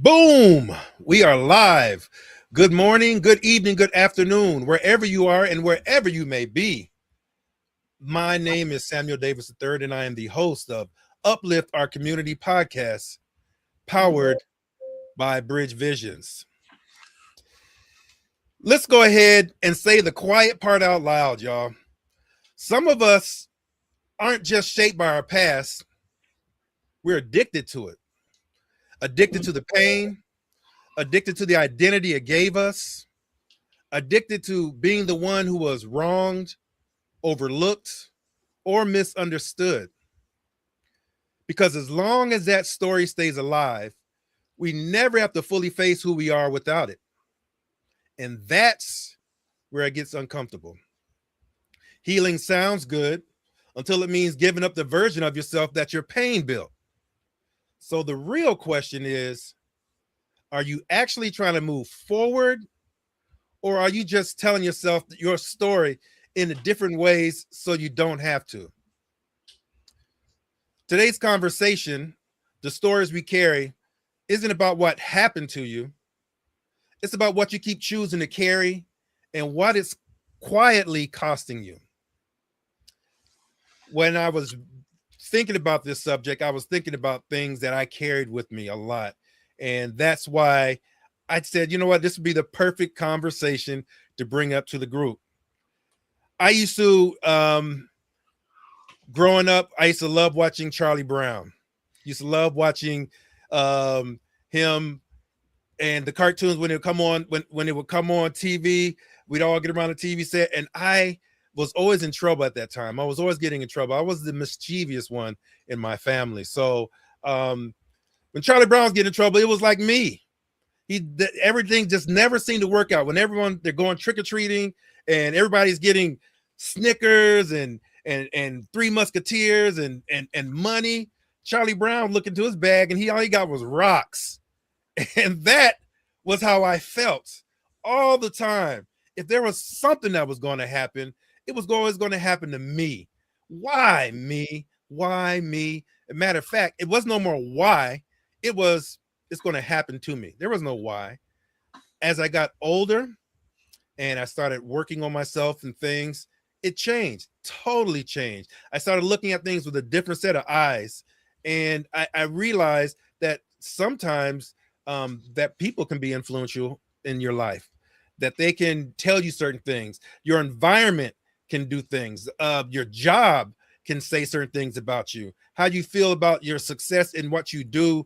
Boom! We are live. Good morning, good evening, good afternoon, wherever you are and wherever you may be. My name is Samuel Davis III, and I am the host of Uplift Our Community podcast, powered by Bridge Visions. Let's go ahead and say the quiet part out loud, y'all. Some of us aren't just shaped by our past, we're addicted to it. Addicted to the pain, addicted to the identity it gave us, addicted to being the one who was wronged, overlooked, or misunderstood. Because as long as that story stays alive, we never have to fully face who we are without it. And that's where it gets uncomfortable. Healing sounds good until it means giving up the version of yourself that your pain built. So the real question is, are you actually trying to move forward, or are you just telling yourself your story in different ways so you don't have to? Today's conversation, the stories we carry, isn't about what happened to you. It's about what you keep choosing to carry and what it's quietly costing you. When I was thinking about this subject, I was thinking about things that I carried with me a lot. And that's why I said, you know what, this would be the perfect conversation to bring up to the group. I used to, growing up, I used to love watching Charlie Brown. Used to love watching him and the cartoons when it would come on, when it would come on TV. We'd all get around the TV set, and I was always in trouble at that time. I was always getting in trouble. I was the mischievous one in my family. So when Charlie Brown was getting in trouble, it was like me. Everything just never seemed to work out. When they're going trick-or-treating and everybody's getting Snickers and Three Musketeers and money, Charlie Brown looked into his bag and all he got was rocks. And that was how I felt all the time. If there was something that was going to happen, it was always going to happen to me. Why me? Why me? As a matter of fact, it was no more why. It's going to happen to me. There was no why. As I got older and I started working on myself and things, it changed, totally changed. I started looking at things with a different set of eyes. And I realized that sometimes that people can be influential in your life, that they can tell you certain things. Your environment can do things. Your job can say certain things about you. How you feel about your success in what you do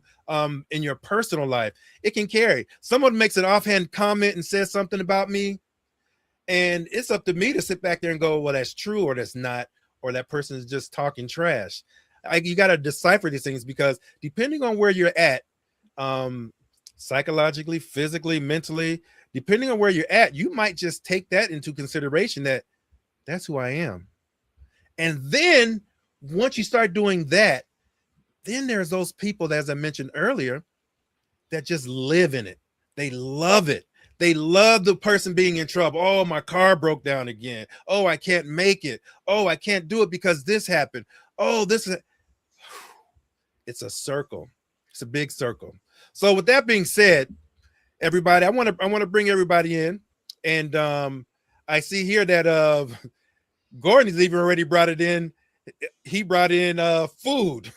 in your personal life. It can carry. Someone makes an offhand comment and says something about me, and it's up to me to sit back there and go, well, that's true or that's not, or that person is just talking trash. You got to decipher these things, because depending on where you're at, psychologically, physically, mentally, depending on where you're at, you might just take that into consideration, that that's who I am. And then once you start doing that, then there's those people that, as I mentioned earlier, that just live in it. They love it. They love the person being in trouble. Oh, my car broke down again. Oh, I can't make it. Oh, I can't do it because this happened. Oh, it's a circle. It's a big circle. So with that being said, everybody, I want to bring everybody in. And I see here that Gordon's even already brought it in. He brought in food.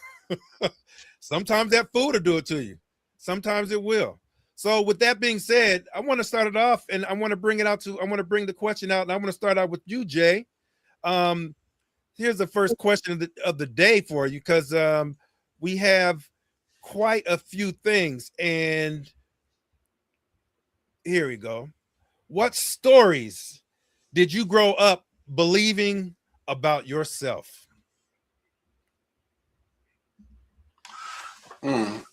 Sometimes that food will do it to you. Sometimes it will. So with that being said, I want to start it off, and I want to bring the question out, and I want to start out with you, Jay. Here's the first question of the day for you, because we have quite a few things, and here we go. What stories did you grow up believing about yourself?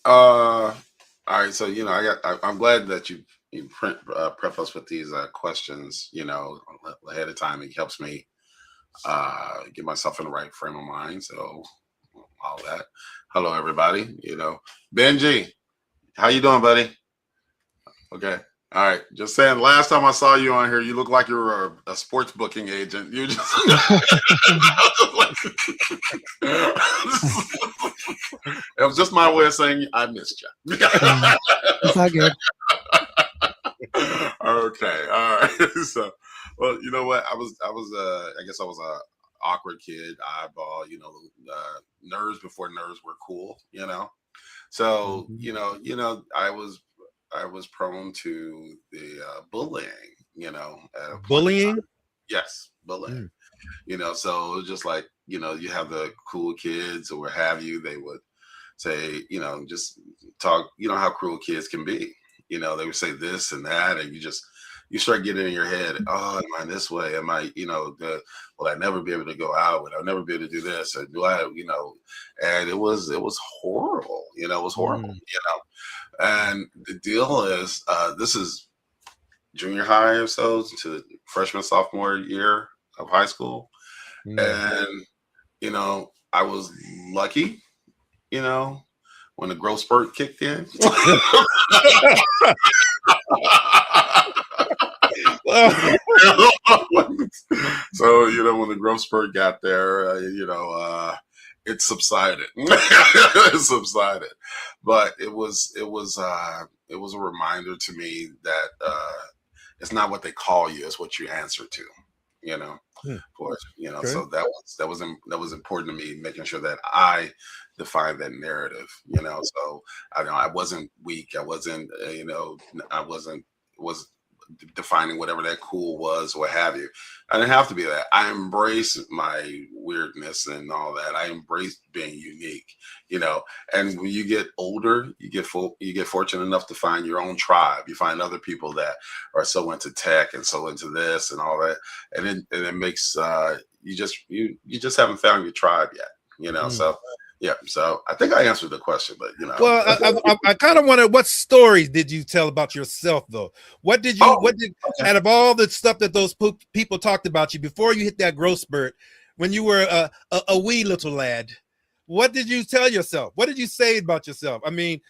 All right, so I'm glad that you preface with these questions, ahead of time. It helps me get myself in the right frame of mind. So all that. Hello, everybody. Benji, how you doing, buddy? Okay. All right. Just saying, last time I saw you on here, you look like you were a sports booking agent. You just It was just my way of saying I missed you. It's all good. Okay, all right. So, well, you know what? I guess I was a awkward kid, eyeball. Nerds before nerds were cool. So I was prone to the bullying. At a point in time. Bullying? Yes, bullying. Mm. So it was just like you have the cool kids or what have you. They would say, just talk. You know how cruel kids can be. They would say this and that, and you start getting in your head. Oh, am I this way? Am I, will I never be able to go out? Will I never be able to do this? Or do I, And it was horrible. It was horrible. Mm. And the deal is, this is junior high or so to freshman sophomore year of high school, and I was lucky. When the growth spurt kicked in. So when the growth spurt got there, it subsided. It subsided, but it was a reminder to me that it's not what they call you; it's what you answer to. Of course, Okay. So that was important to me, making sure that I define that narrative. So I wasn't weak. I wasn't, was defining whatever that cool was, what have you. I didn't have to be that. I embrace my weirdness and all that. I embrace being unique, and when you get older, you get fortunate enough to find your own tribe. You find other people that are so into tech and so into this and all that. And it makes, you just haven't found your tribe yet, so. Yeah, so I think I answered the question, but Well, I kind of wonder, what stories did you tell about yourself, though? What did out of all the stuff that those people talked about you before you hit that growth spurt, when you were a wee little lad, what did you tell yourself? What did you say about yourself? I mean,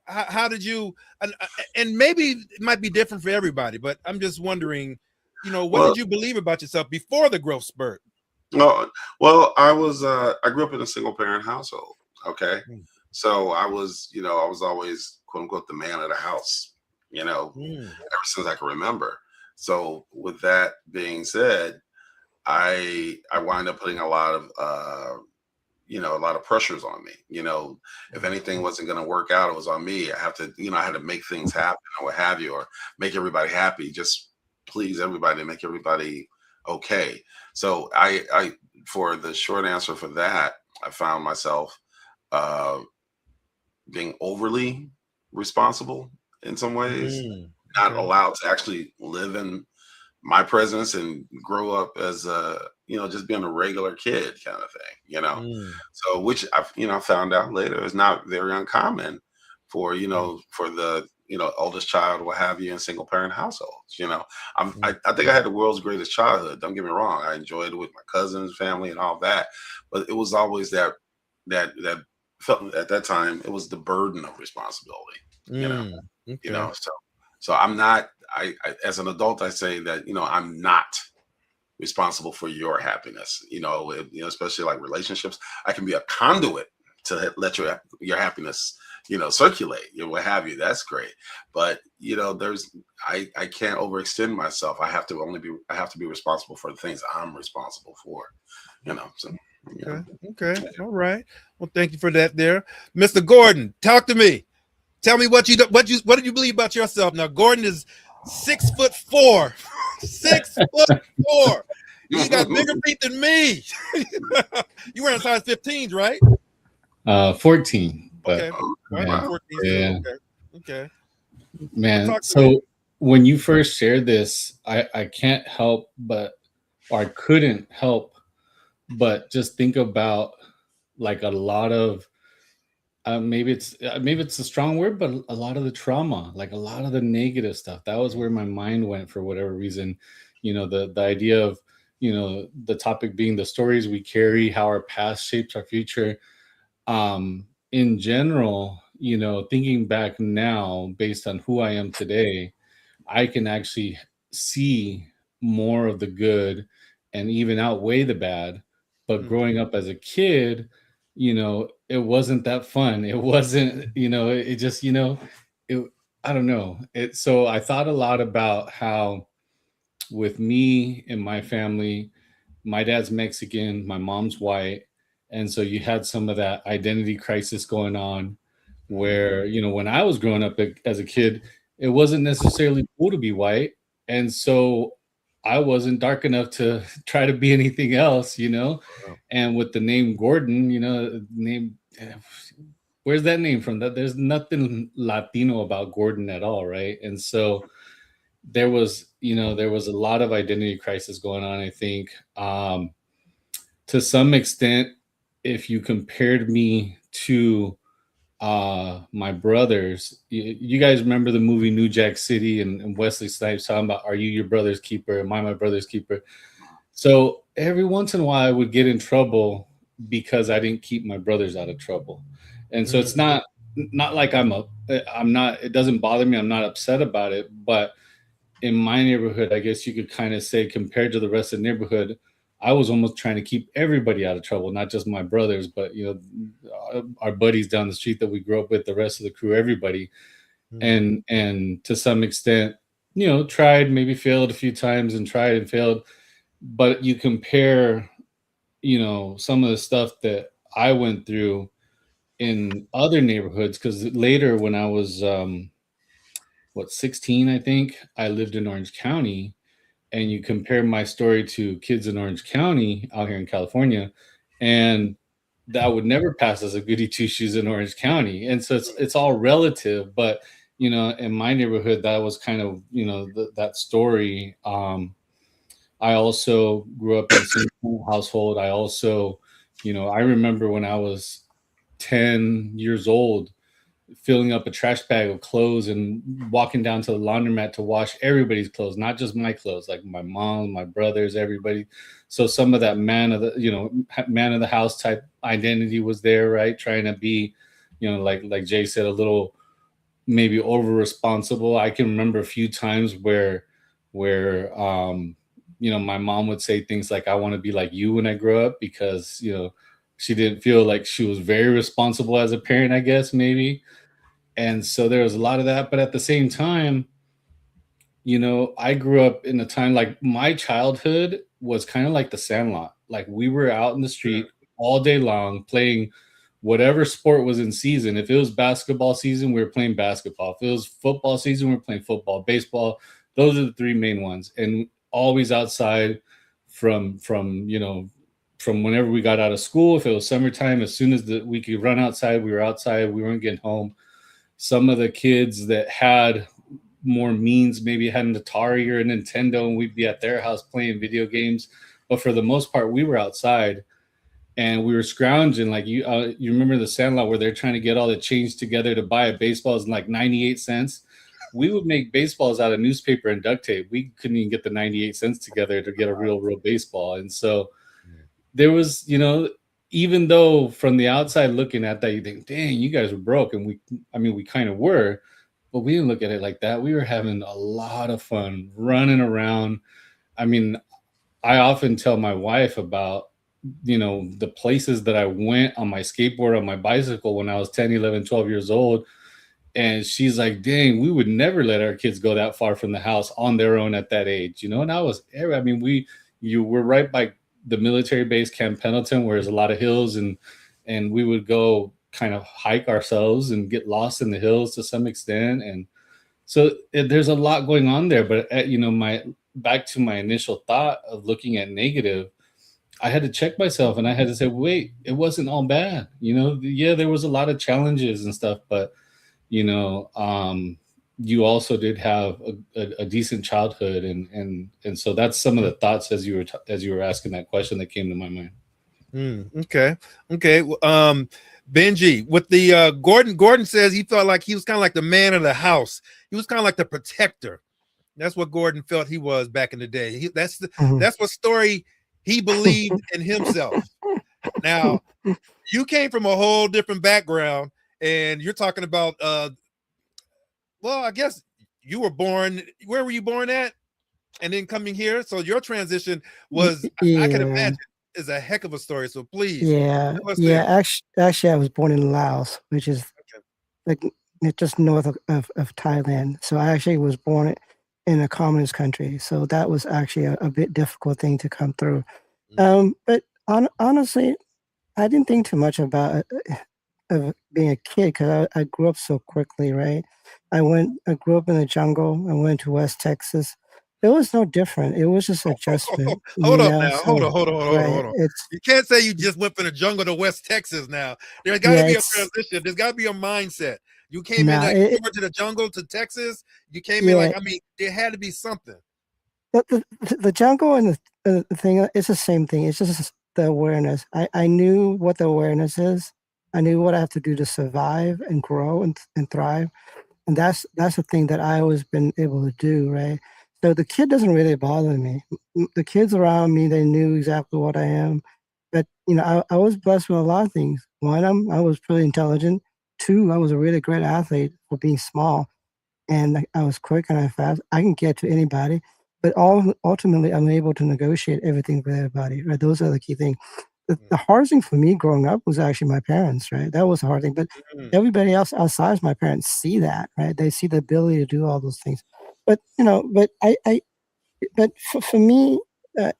how did you? And maybe it might be different for everybody, but I'm just wondering, what did you believe about yourself before the growth spurt? Well, I grew up in a single parent household. Okay. So I was always, quote unquote, the man of the house, ever since I can remember. So with that being said, I wind up putting a lot of pressures on me. If anything wasn't going to work out, it was on me. I had to make things happen or what have you, or make everybody happy, just please everybody, make everybody okay. So I for the short answer for that, I found myself being overly responsible in some ways, not allowed to actually live in my presence and grow up as just being a regular kid kind of thing, So which I found out later is not very uncommon for for the oldest child, what have you, in single parent households. I think I had the world's greatest childhood. Don't get me wrong. I enjoyed it with my cousins, family, and all that. But it was always that felt at that time, it was the burden of responsibility. Okay. So I'm not. I as an adult, I say that I'm not responsible for your happiness. Especially like relationships. I can be a conduit to let your happiness circulate, what have you. That's great. But I can't overextend myself. I have to be responsible for the things I'm responsible for. So Okay. All right. Well, thank you for that there. Mr. Gordon, talk to me. Tell me what did you believe about yourself? Now, Gordon is 6'4". 6'4". You got bigger feet than me. You wearing size 15s, right? 14. But okay. Man, 14. yeah. Okay. Man, Well, so when you first shared this, I can't help or I couldn't help but just think about like a lot of maybe it's a strong word, but a lot of the trauma, like a lot of the negative stuff. That was where my mind went for whatever reason. The idea of the topic being the stories we carry, how our past shapes our future. In general, thinking back now based on who I am today, I can actually see more of the good and even outweigh the bad. But growing up as a kid, it wasn't that fun. It wasn't, it just, it, I don't know. So I thought a lot about how with me and my family, my dad's Mexican, my mom's white. And so you had some of that identity crisis going on where, when I was growing up as a kid, it wasn't necessarily cool to be white. And so I wasn't dark enough to try to be anything else, And with the name Gordon, name, where's that name from? That there's nothing Latino about Gordon at all, right? And so there was a lot of identity crisis going on, I think. To some extent, if you compared me to my brothers, you guys remember the movie New Jack City and Wesley Snipes talking about, are you your brother's keeper? Am I my brother's keeper? So every once in a while I would get in trouble because I didn't keep my brothers out of trouble. And so it's not like I'm not, it doesn't bother me. I'm not upset about it. But in my neighborhood, I guess you could kind of say, compared to the rest of the neighborhood, I was almost trying to keep everybody out of trouble, not just my brothers, but our buddies down the street that we grew up with, the rest of the crew, everybody. And to some extent, tried, maybe failed a few times, and tried and failed. But you compare, some of the stuff that I went through in other neighborhoods, because later when I was 16, I think, I lived in Orange County, and you compare my story to kids in Orange County out here in California, and that would never pass as a goody two shoes in Orange County. And so it's all relative, but in my neighborhood, that was kind of, that story. I also grew up in a single household. I also, I remember when I was 10 years old, filling up a trash bag of clothes and walking down to the laundromat to wash everybody's clothes, not just my clothes, like my mom, my brothers, everybody. So some of that man of the house type identity was there, right? Trying to be, like Jay said, a little maybe over responsible. I can remember a few times where my mom would say things like, I want to be like you when I grow up, because, she didn't feel like she was very responsible as a parent, I guess, maybe. And so there was a lot of that. But at the same time, I grew up in a time, like my childhood was kind of like the Sandlot. Like we were out in the street all day long playing whatever sport was in season. If it was basketball season, we were playing basketball. If it was football season, we were playing football, baseball. Those are the three main ones. And always outside from whenever we got out of school. If it was summertime, as soon as we could run outside, we were outside. We weren't getting home. Some of the kids that had more means maybe had an Atari or a Nintendo, and we'd be at their house playing video games. But for the most part, we were outside and we were scrounging. Like you remember the Sandlot where they're trying to get all the change together to buy a baseball is like 98 cents. We would make baseballs out of newspaper and duct tape. We couldn't even get the 98 cents together to get a real baseball. And so there was, even though from the outside looking at that, you think, dang, you guys were broke. And we kind of were, but we didn't look at it like that. We were having a lot of fun running around. I mean, I often tell my wife about, the places that I went on my skateboard, on my bicycle when I was 10, 11, 12 years old. And she's like, dang, we would never let our kids go that far from the house on their own at that age, And we're right by the military base, Camp Pendleton, where there's a lot of hills, and we would go kind of hike ourselves and get lost in the hills to some extent. And so there's a lot going on there. But back to my initial thought of looking at negative, I had to check myself and I had to say, wait, it wasn't all bad. Yeah, there was a lot of challenges and stuff, but you also did have a decent childhood, and so that's some of the thoughts as you were asking that question that came to my mind. Okay. Benji, with the Gordon says he felt like he was kind of like the man of the house. He was kind of like the protector. That's what Gordon felt he was back in the day. That's what story he believed in himself. Now, you came from a whole different background, and you're talking about well, I guess you were born, where were you born at? And then coming here. So your transition was, I can imagine, is a heck of a story. So please Yeah, tell us yeah. this. Actually, I was born in Laos, which is Okay. like just north of Thailand. So I actually was born in a communist country. So that was actually a bit difficult thing to come through. But honestly, I didn't think too much about of being a kid because I grew up so quickly, right? I grew up in the jungle. I went to West Texas. It was no different. It was just adjustment, Hold you up know. now. Hold So on, hold on, hold on, hold on, right, hold on. it's You can't say you just went from the jungle to West Texas now. There's got to yeah, be a it's transition. There's got to be a mindset. You came in nah. like you went to the jungle to Texas. You came in like, Yeah, I mean, there had to be something. the jungle and the thing, it's the same thing. It's just the awareness. I knew what the awareness is. I knew what I have to do to survive and grow and thrive. And that's the thing that I always been able to do, right? So the kid doesn't really bother me. The kids around me, they knew exactly what I am. But I was blessed with a lot of things. One, I was pretty intelligent. Two, I was a really great athlete for being small, and I was quick and I fast. I can get to anybody, but ultimately, I'm able to negotiate everything with everybody. Right? Those are the key things. The hardest thing for me growing up was actually my parents, right? That was the hard thing. But everybody else outside of my parents see that, right? They see the ability to do all those things. But but for me, uh,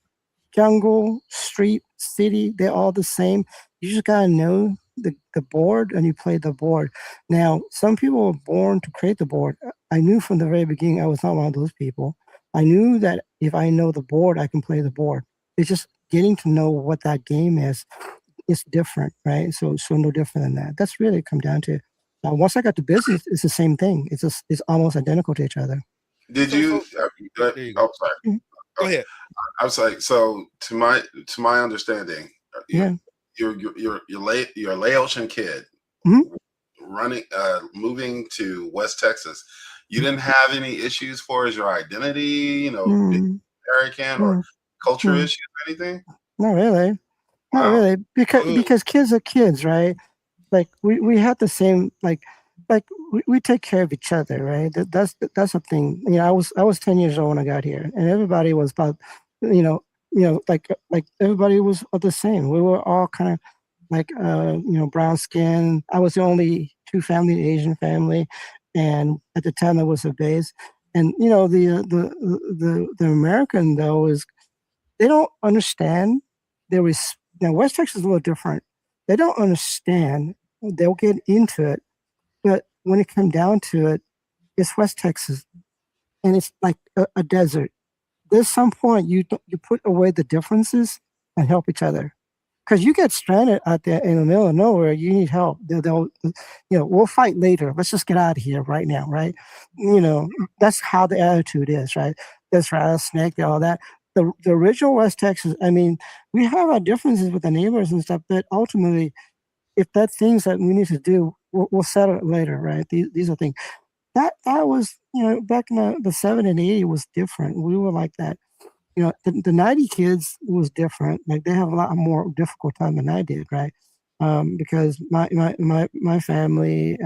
jungle, street, city, they're all the same. You just gotta know the board and you play the board. Now, some people are born to create the board. I knew from the very beginning I was not one of those people. I knew that if I know the board, I can play the board. It's just getting to know what that game is. It's different, right? So no different than that. That's really come down to. Once I got to business, it's the same thing. It's almost identical to each other. Did So, you? there you go. Oh, sorry. Mhm. Go ahead. I was like, so to my understanding, Yeah. you're a Laotian kid Mhm. running, moving to West Texas. You didn't have any issues for as your identity, being Mm, American or mm, culture mm. issues, or anything. Not really. Not Wow. really, because Good. because kids are kids, right? Like we have the same like we take care of each other, right? That's the thing. I was 10 years old when I got here, and everybody was about, you know, like everybody was the same. We were all kind of like brown skin. I was the only two family Asian family, and at the time I was a base. And the American though is they don't understand. Now West Texas is a little different. They don't understand. They'll get into it, but when it comes down to it, it's West Texas, and it's like a desert. There's some point you put away the differences and help each other. Because you get stranded out there in the middle of nowhere, you need help. We'll fight later. Let's just get out of here right now, right? That's how the attitude is, right? That's rattlesnake, all that. The original West Texas, I mean, we have our differences with the neighbors and stuff, but ultimately, if that things that we need to do, we'll settle it later, right? These are things that was, back in the 70s and 80s was different. We were like that. The 90 kids was different. Like they have a lot more difficult time than I did, right? Because my family,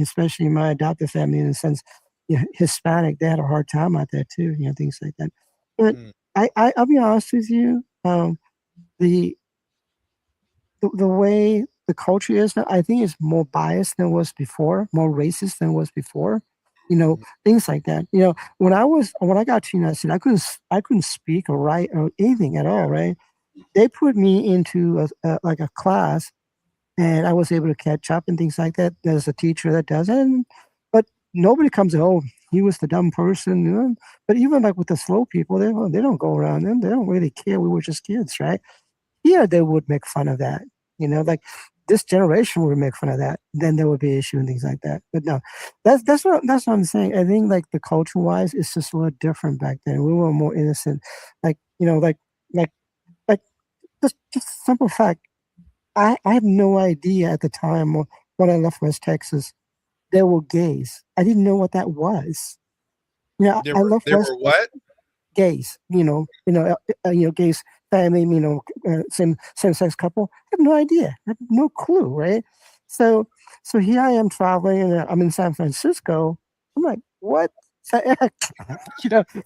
especially my adopted family, in a sense, Hispanic, they had a hard time out there too. Things like that. But Mm. I'll be honest with you. The the way the culture is now, I think it's more biased than it was before, more racist than it was before. Things like that. When I got to the United States, I couldn't speak or write or anything at all. Right? They put me into like a class, and I was able to catch up and things like that. There's a teacher that does it, but nobody comes. Oh, he was the dumb person. But even like with the slow people, they don't go around them. They don't really care. We were just kids, right? Here they would make fun of that. Like this generation would make fun of that. Then there would be issue and things like that. But no, that's what I'm saying. I think like the culture wise, it's just a little different back then. We were more innocent. Like like like just simple fact. I had no idea at the time when I left West Texas there were gays. I didn't know what that was. I left There West were what? gays, gays family, same sex couple. I have no idea. I have no clue, right? So so here I am traveling, and I'm in San Francisco. I'm like, what the heck?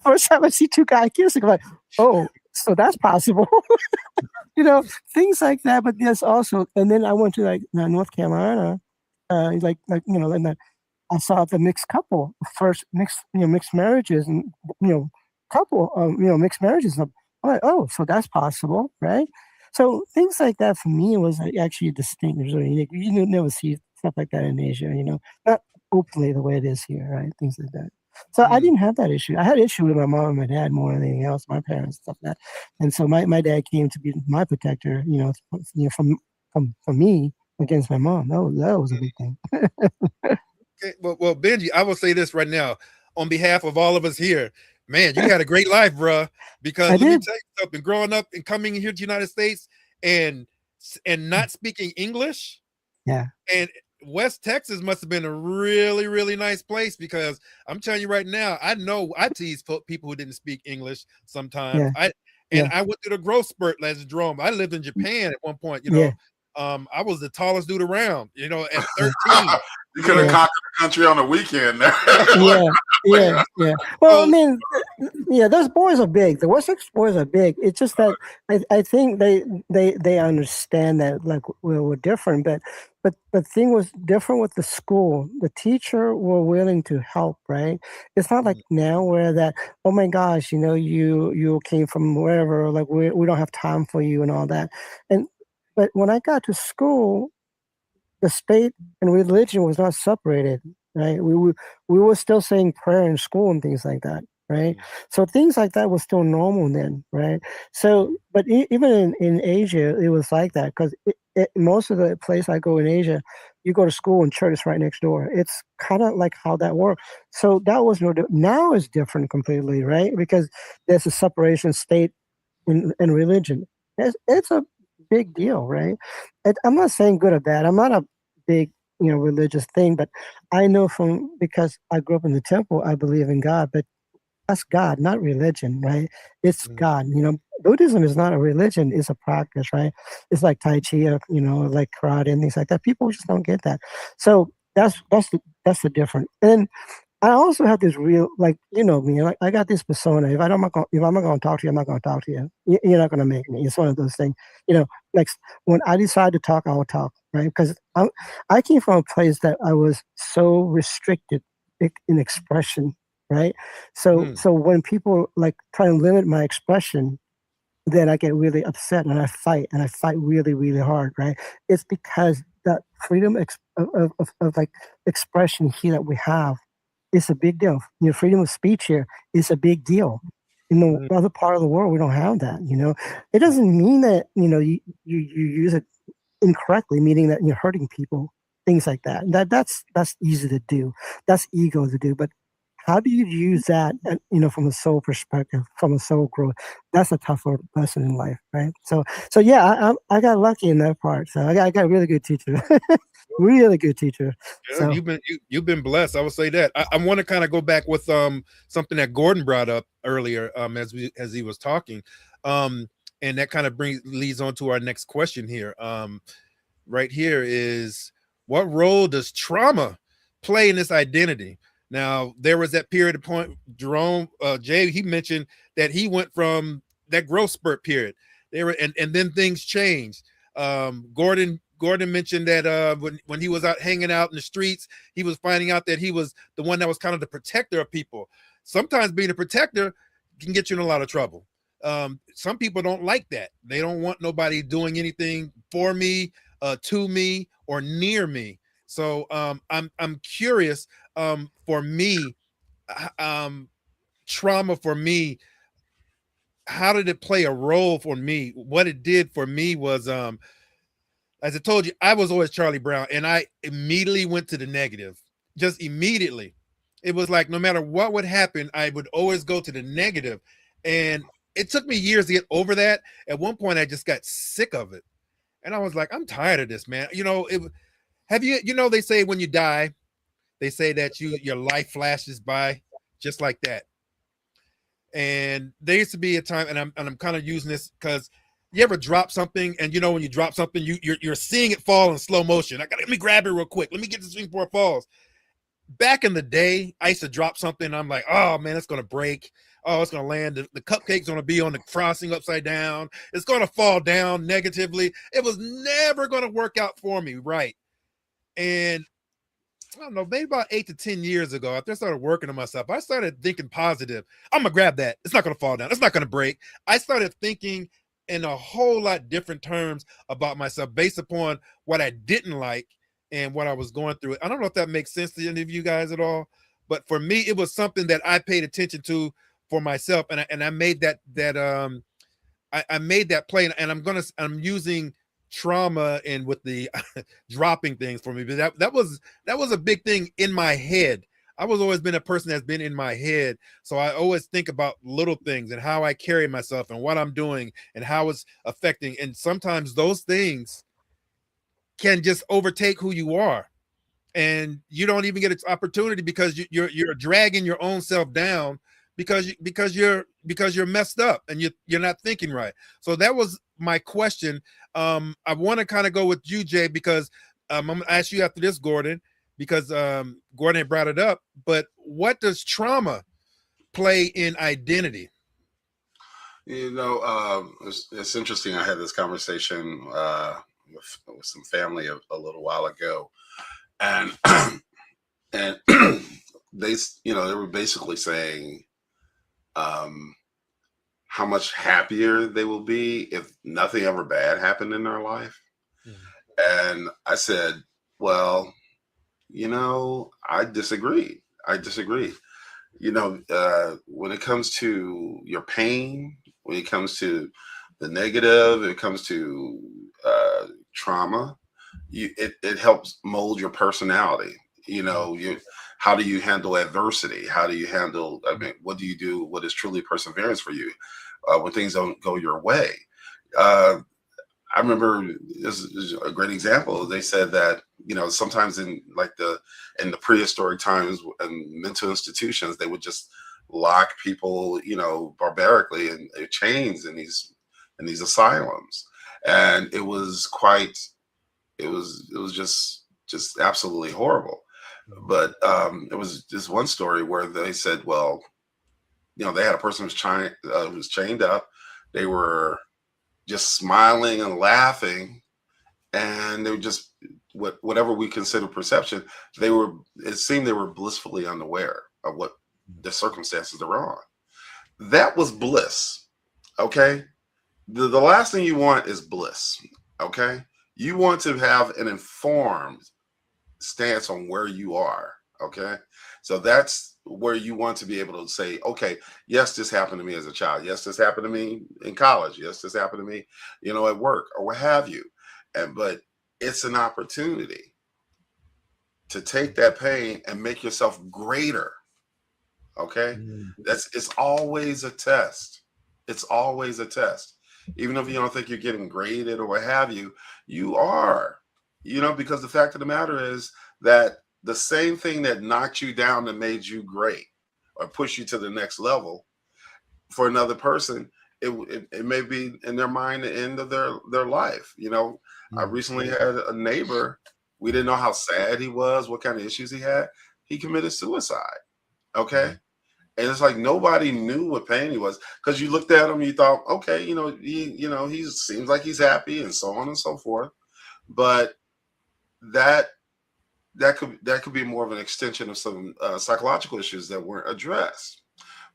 First time I see two guy kissing, I'm like, oh, So that's possible. Things like that. But there's also, and then I went to like North Carolina, and then I saw the mixed couple, first mixed marriages, and couple, mixed marriages. I'm like, oh, so that's possible, right? So things like that for me was like actually distinct. It was really unique. You never see stuff like that in Asia, not openly the way it is here, right? Things like that. So I Mm. didn't have that issue. I had issue with my mom and my dad more than anything else, my parents, stuff like that. And so my dad came to be my protector, from me against my mom. That was a big thing. Okay. Well, Benji, I will say this right now on behalf of all of us here. Man, you had a great life, bruh. Because I let me did. tell you something. Growing up and coming here to the United States and not speaking English, Yeah. and West Texas must have been a really, really nice place, because I'm telling you right now, I know I tease people who didn't speak English sometimes. Yeah. I Yeah. went through the growth spurt as Jerome. I lived in Japan at one point, Yeah. I was the tallest dude around, at 13. You could have Yeah. conquered the country on the weekend there. Yeah. Well, I So, mean, those boys are big. The West Texas boys are big. It's just that I think they understand that, like, we're different, but the thing was different with the school. The teacher were willing to help, right? It's not like now where that, oh my gosh, you came from wherever, like we don't have time for you and all that. But when I got to school, the state and religion was not separated, right? We were still saying prayer in school and things like that, right? So things like that was still normal then, right? So, but even in Asia, it was like that, because most of the place I go in Asia, you go to school and church is right next door. It's kind of like how that worked. So that was now it's different completely, right? Because there's a separation of state and religion. It's a big deal, right? I'm not saying good or bad. I'm not a big, religious thing, but I know because I grew up in the temple, I believe in God, but that's God, not religion, right? It's God. Buddhism is not a religion; it's a practice, right? It's like Tai Chi, like karate and things like that. People just don't get that. So that's the difference. And I also have this real, like, me, like, I got this persona. If I'm not gonna talk to you, I'm not gonna talk to you. You're not gonna make me. It's one of those things. Like, when I decide to talk, I will talk, right? Because I came from a place that I was so restricted in expression, right? So when people like try to limit my expression, then I get really upset and I fight really, really hard, right? It's because that freedom of like expression here that we have, it's a big deal. Freedom of speech here is a big deal. In the other part of the world, we don't have that. It doesn't mean that you use it incorrectly, meaning that you're hurting people, things like that. That's easy to do. That's ego to do. But how do you use that, from a soul perspective, from a soul growth? That's a tougher lesson in life, right? So yeah, I got lucky in that part. So I got a really good teacher, really good teacher. Yeah, So you've been blessed. I would say that. I want to kind of go back with something that Gordon brought up earlier as he was talking, and that kind of leads on to our next question here. Right here is, what role does trauma play in this identity? Now, there was that period of point, Jerome, Jay, he mentioned that he went from that growth spurt period. And then things changed. Gordon mentioned that when he was out hanging out in the streets, he was finding out that he was the one that was kind of the protector of people. Sometimes being a protector can get you in a lot of trouble. Some people don't like that. They don't want nobody doing anything for me, to me, or near me. So I'm curious. For me, trauma for me, how did it play a role for me? What it did for me was, as I told you, I was always Charlie Brown, and I immediately went to the negative. Just immediately. It was like no matter what would happen, I would always go to the negative. And it took me years to get over that. At one point, I just got sick of it. And I was like, I'm tired of this, man. They say when you die, they say that your life flashes by just like that. And there used to be a time, and I'm kind of using this because you ever drop something, and when you drop something, you're seeing it fall in slow motion. Let me grab it real quick. Let me get this thing before it falls. Back in the day, I used to drop something, and I'm like, oh man, it's gonna break. oh, it's going to land. The cupcake's going to be on the frosting upside down. It's going to fall down negatively. It was never going to work out for me, right? And I don't know, maybe about 8 to 10 years ago, after I started working on myself, I started thinking positive. I'm gonna grab that. It's not gonna fall down. It's not gonna break. I started thinking in a whole lot different terms about myself based upon what I didn't like and what I was going through. I don't know if that makes sense to any of you guys at all, but for me, it was something that I paid attention to for myself, and I made I made that play, and I'm using trauma and with the dropping things for me, but that was a big thing in my head. I was always been a person that's been in my head, so I always think about little things and how I carry myself and what I'm doing and how it's affecting, and sometimes those things can just overtake who you are, and you don't even get an opportunity because you're dragging your own self down because you're messed up and you're not thinking right. So that was my question. I want to kind of go with you, Jay, because I'm gonna ask you after this, Gordon, because Gordon had brought it up. But what does trauma play in identity? It's interesting. I had this conversation with some family a little while ago, and and they were basically saying how much happier they will be if nothing ever bad happened in their life. And I said, well, I disagree. When it comes to your pain, when it comes to the negative, when it comes to trauma, it helps mold your personality. How do you handle adversity? How do you handle, what do you do? What is truly perseverance for you when things don't go your way? I remember, this is a great example. They said that, sometimes in the prehistoric times and mental institutions, they would just lock people, barbarically in chains in these asylums. And it was just absolutely horrible. But it was just one story where they said, well, they had a person who was chained up. They were just smiling and laughing, and they were just whatever we consider perception. It seemed they were blissfully unaware of what the circumstances they were on. That was bliss. Okay. The last thing you want is bliss. Okay. You want to have an informed stance on where you are. Okay. So that's where you want to be able to say, okay, yes, this happened to me as a child. Yes, this happened to me in college. Yes, this happened to me, at work or what have you. But it's an opportunity to take that pain and make yourself greater. Okay. It's always a test. It's always a test. Even if you don't think you're getting graded or what have you, you are, because the fact of the matter is that the same thing that knocked you down that made you great or push you to the next level, for another person, it may be in their mind the end of their life. I recently had a neighbor. We didn't know how sad he was, what kind of issues he had. He committed suicide. Okay. And it's like nobody knew what pain he was, because you looked at him, you thought, okay, he seems like he's happy and so on and so forth. But that could be more of an extension of some psychological issues that weren't addressed.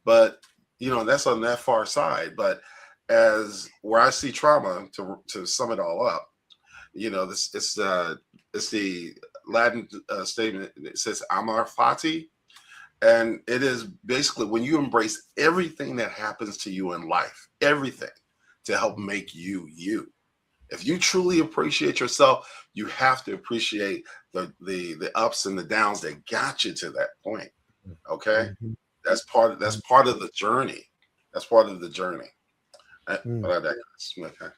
But that's on that far side. But as where I see trauma, to sum it all up, it's the Latin statement. It says "amor fati," and it is basically when you embrace everything that happens to you in life, everything, to help make you you. If you truly appreciate yourself, you have to appreciate the ups and the downs that got you to that point. Okay. That's part of the journey. That's part of the journey. Okay.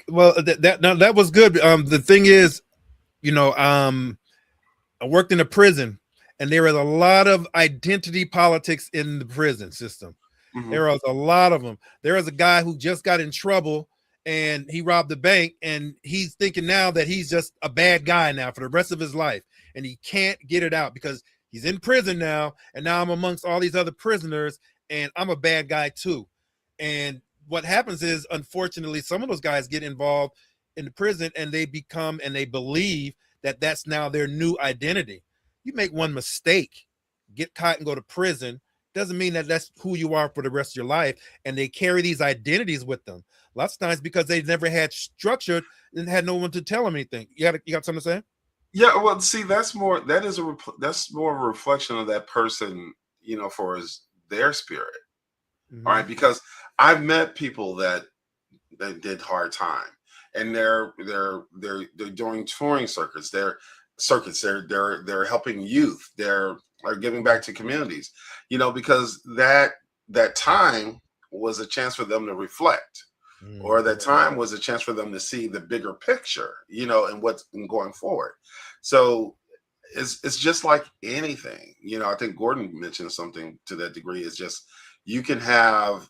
Well, that was good. The thing is, I worked in a prison, and there was a lot of identity politics in the prison system. There was a lot of them. There was a guy who just got in trouble, and he robbed the bank, and he's thinking now that he's just a bad guy now for the rest of his life, and he can't get it out because he's in prison now, and now I'm amongst all these other prisoners, and I'm a bad guy too. And what happens is, unfortunately, some of those guys get involved in the prison, and they become and they believe that that's now their new identity. You make one mistake, get caught and go to prison, doesn't mean that that's who you are for the rest of your life. And they carry these identities with them lots of times because they never had structure and had no one to tell them anything. You got something to say? Yeah, well, see, that's more that's more of a reflection of that person, for their spirit. All right, because I've met people that did hard time, and they're doing touring circuits. They're helping youth. They're giving back to communities. Because that time was a chance for them to reflect, or that time was a chance for them to see the bigger picture, and what's going forward. So it's just like anything. I think Gordon mentioned something to that degree. It's just you can have,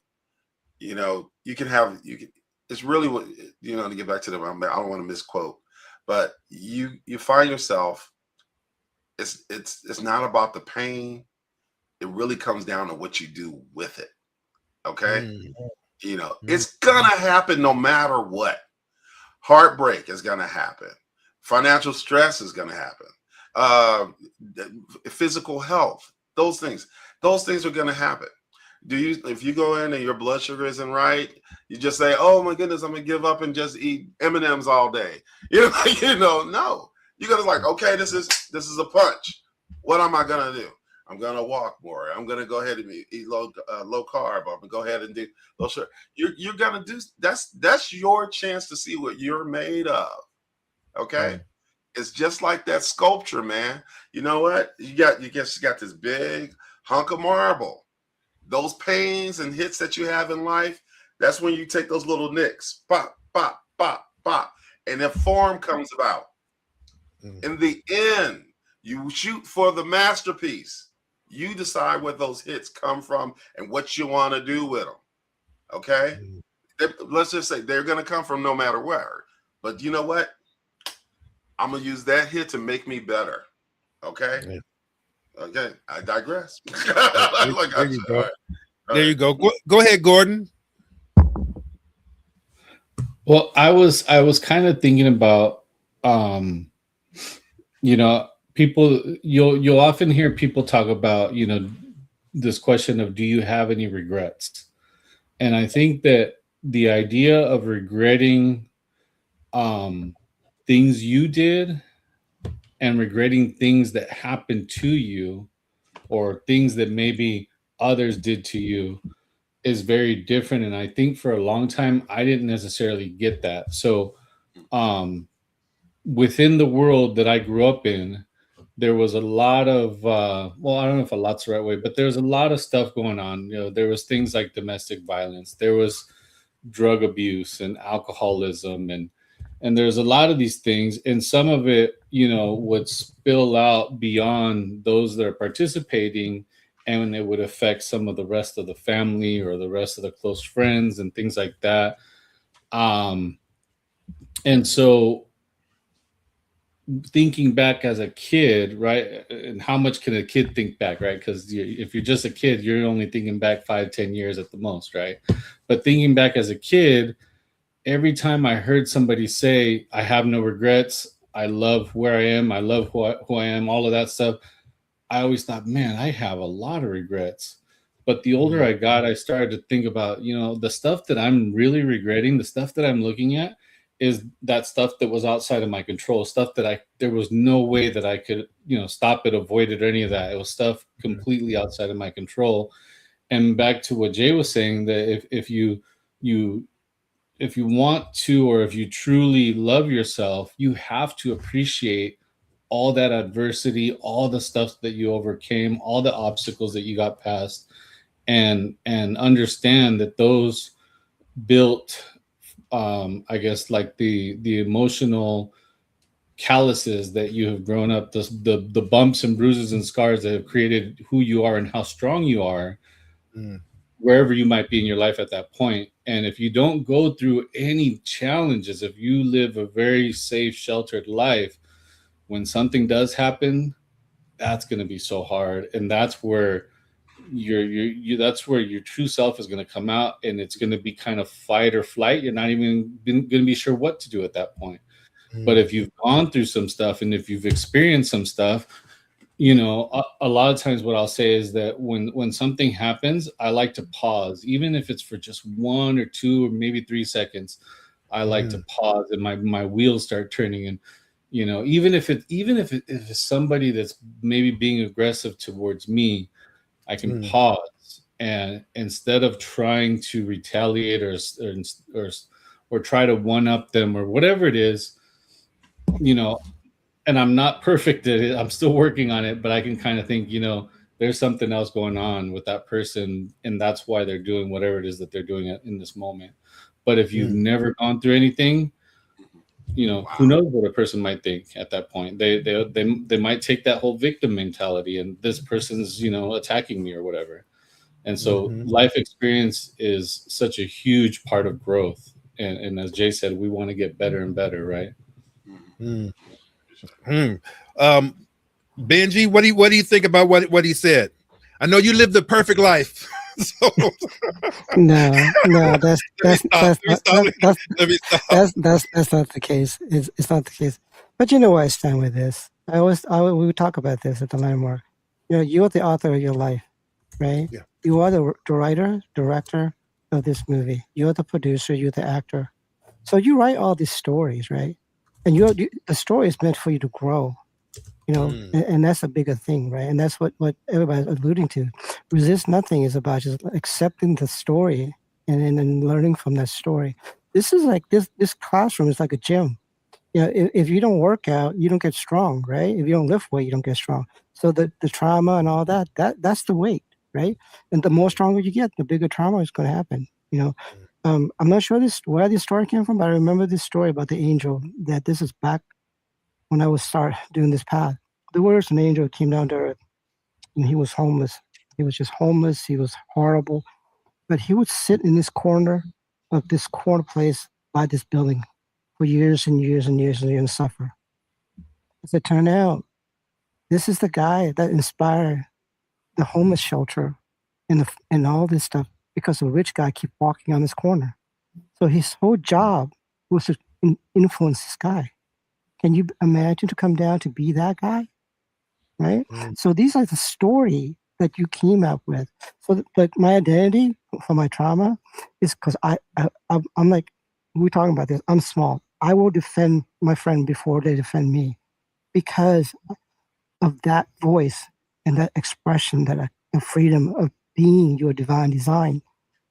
it's really what, to get back to them, I don't want to misquote, but you find yourself, it's not about the pain. It really comes down to what you do with it. Okay. It's gonna happen no matter what. Heartbreak is gonna happen. Financial stress is gonna happen. Physical health, those things are gonna happen. If you go in and your blood sugar isn't right, you just say, "Oh my goodness, I'm gonna give up and just eat M&Ms all day." No. You're gonna like, okay, this is a punch. What am I gonna do? I'm gonna walk more. I'm gonna go ahead and eat low carb. I'm gonna go ahead and do low sugar. You're gonna do that's your chance to see what you're made of. Okay, Right. It's just like that sculpture, man. You know what? You got this big hunk of marble. Those pains and hits that you have in life, that's when you take those little nicks, pop, pop, pop, pop, and the form comes about. In the end, you shoot for the masterpiece. You decide where those hits come from and what you want to do with them. Okay? Let's just say they're going to come from no matter where. But you know what? I'm going to use that hit to make me better. Okay? Yeah. Okay. I digress. There you go. There you go. Go ahead, Gordon. Well, I was kind of thinking about, people, you'll often hear people talk about, this question of, do you have any regrets? And I think that the idea of regretting things you did and regretting things that happened to you, or things that maybe others did to you, is very different. And I think for a long time I didn't necessarily get that. So within the world that I grew up in, there was a lot of I don't know if a lot's the right way, but there was a lot of stuff going on. There was things like domestic violence, there was drug abuse and alcoholism, and there's a lot of these things, and some of it would spill out beyond those that are participating, and it would affect some of the rest of the family or the rest of the close friends and things like that. And so thinking back as a kid, right? And how much can a kid think back, right? Because if you're just a kid, you're only thinking back 5-10 years at the most, right? But thinking back as a kid, every time I heard somebody say, I have no regrets, I love where I am, I love who I am, all of that stuff, I always thought, man, I have a lot of regrets. But the older I got, I started to think about, the stuff that I'm really regretting, the stuff that I'm looking at, is that stuff that was outside of my control, stuff that there was no way that I could, stop it, avoid it, or any of that. It was stuff completely outside of my control. And back to what Jay was saying, that if you want to, or if you truly love yourself, you have to appreciate all that adversity, all the stuff that you overcame, all the obstacles that you got past, and understand that those built, I guess, like the emotional calluses that you have grown up, the bumps and bruises and scars that have created who you are and how strong you are, wherever you might be in your life at that point. And if you don't go through any challenges, if you live a very safe, sheltered life, when something does happen, that's going to be so hard. And that's where that's where your true self is going to come out, and it's going to be kind of fight or flight. You're not even going to be sure what to do at that point. But if you've gone through some stuff and if you've experienced some stuff, you know, a lot of times what I'll say is that when something happens, I like to pause, even if it's for just 1 or 2 or maybe 3 seconds. I like to pause, and my wheels start turning. And you know, even if it's somebody that's maybe being aggressive towards me, I can pause, and instead of trying to retaliate or try to one up them or whatever it is, you know, and I'm not perfect at it. I'm still working on it, but I can kind of think, you know, there's something else going on with that person, and that's why they're doing whatever it is that they're doing in this moment. But if you've never gone through anything, you know, who knows what a person might think at that point. They might take that whole victim mentality, and this person's, you know, attacking me or whatever. And so life experience is such a huge part of growth. And as Jay said, we want to get better and better, right? Benji, what do you think about what he said? I know you lived the perfect life. So No, that's let me stop. not the case. It's not the case. But you know where I stand with this. We would talk about this at the landmark. You know, you're the author of your life, right? Yeah. You are the writer, director of this movie. You're the producer. You're the actor. So you write all these stories, right? And the story is meant for you to grow. You know, and that's a bigger thing, right? And that's what everybody's alluding to. Resist Nothing is about just accepting the story and then learning from that story. This is like this classroom is like a gym. You know, if you don't work out, you don't get strong, right? If you don't lift weight, you don't get strong. So the trauma and all that's the weight, right? And the more stronger you get, the bigger trauma is going to happen. You know, I'm not sure where this story came from, but I remember this story about the angel. That this is back when I was start doing this path. There was an angel who came down to earth, and he was homeless. He was just homeless. He was horrible. But he would sit in this corner of this corner place by this building for years and years and years and years and suffer. As it turned out, this is the guy that inspired the homeless shelter and all this stuff because a rich guy keep walking on this corner. So his whole job was to influence this guy. Can you imagine to come down to be that guy? Right? So these are the story that you came up with. So like my identity for my trauma is because I'm like, we're talking about this, I'm small. I will defend my friend before they defend me because of that voice and that expression, that the freedom of being your divine design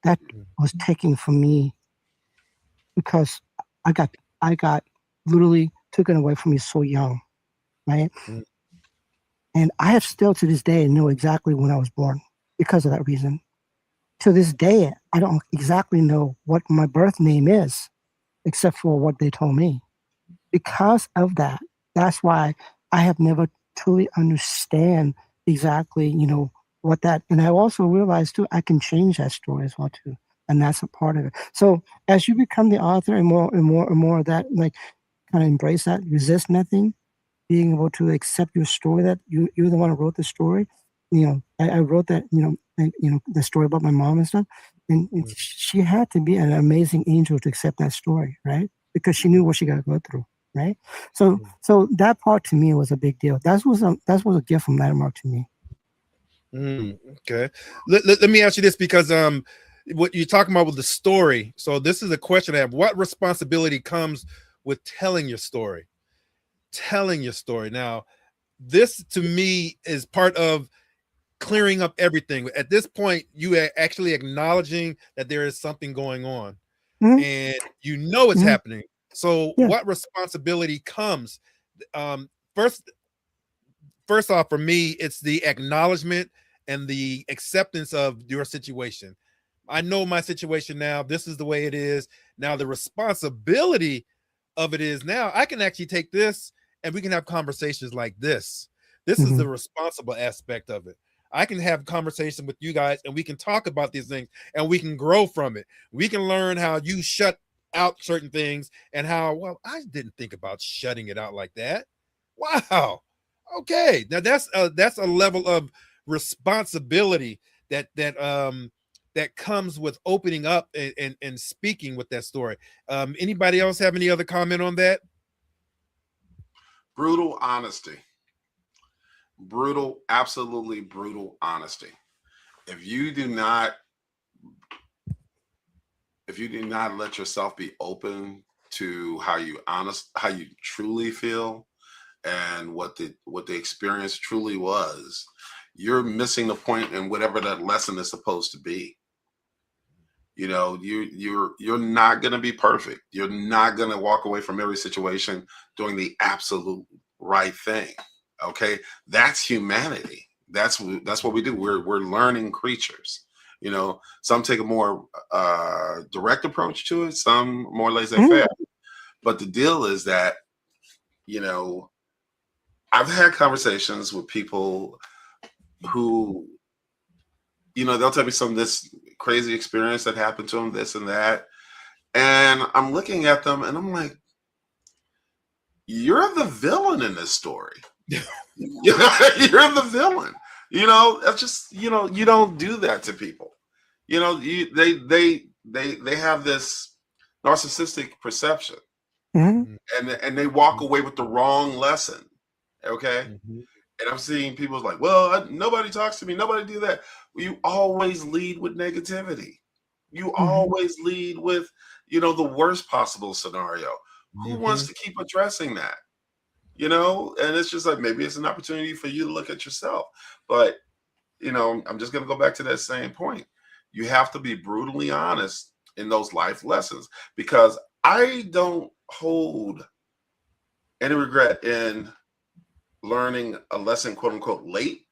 that was taken from me because I got literally taken away from me so young, right? And I have still to this day know exactly when I was born because of that reason. To this day, I don't exactly know what my birth name is, except for what they told me. Because of that, that's why I have never truly understand exactly, you know, what that. And I also realized too, I can change that story as well too, and that's a part of it. So as you become the author and more of that, like kind of embrace that, resist nothing, being able to accept your story that you're the one who wrote the story. You know, I wrote that, the story about my mom and stuff. And she had to be an amazing angel to accept that story, right? Because she knew what she got to go through, right? So that part to me was a big deal. That was a gift from Landmark to me. Okay. Let me ask you this, because what you're talking about with the story. So this is a question I have. What responsibility comes with telling your story? Telling your story. Now, this to me is part of clearing up everything. At this point, you are actually acknowledging that there is something going on, and you know it's happening. So what responsibility comes? First off, for me, it's the acknowledgement and the acceptance of your situation. I know my situation now. This is the way it is. Now, the responsibility of it is now I can actually take this and we can have conversations like this. This is the responsible aspect of it. I can have conversation with you guys and we can talk about these things and we can grow from it. We can learn how you shut out certain things and how, well, I didn't think about shutting it out like that. Wow. Okay. Now that's a level of responsibility that comes with opening up and speaking with that story. Anybody else have any other comment on that? Brutal honesty. Brutal, absolutely brutal honesty. If you do not let yourself be open to how you truly feel and what the experience truly was, you're missing the point in whatever that lesson is supposed to be. You know, you're not going to be perfect. You're not going to walk away from every situation doing the absolute right thing. Okay, that's humanity. That's what we do. We're learning creatures. You know, some take a more direct approach to it, some more laissez-faire. But the deal is that, you know, I've had conversations with people who, you know, they'll tell me some of this crazy experience that happened to them, this and that. And I'm looking at them and I'm like, you're the villain in this story. You're the villain. You know, that's just, you know, you don't do that to people. You know, they have this narcissistic perception, and they walk away with the wrong lesson. Okay. And I'm seeing people like, well, nobody talks to me. Nobody do that. You always lead with negativity. You always lead with, you know, the worst possible scenario. Who wants to keep addressing that? You know, and it's just like, maybe it's an opportunity for you to look at yourself. But, you know, I'm just going to go back to that same point. You have to be brutally honest in those life lessons, because I don't hold any regret in learning a lesson, quote unquote, late.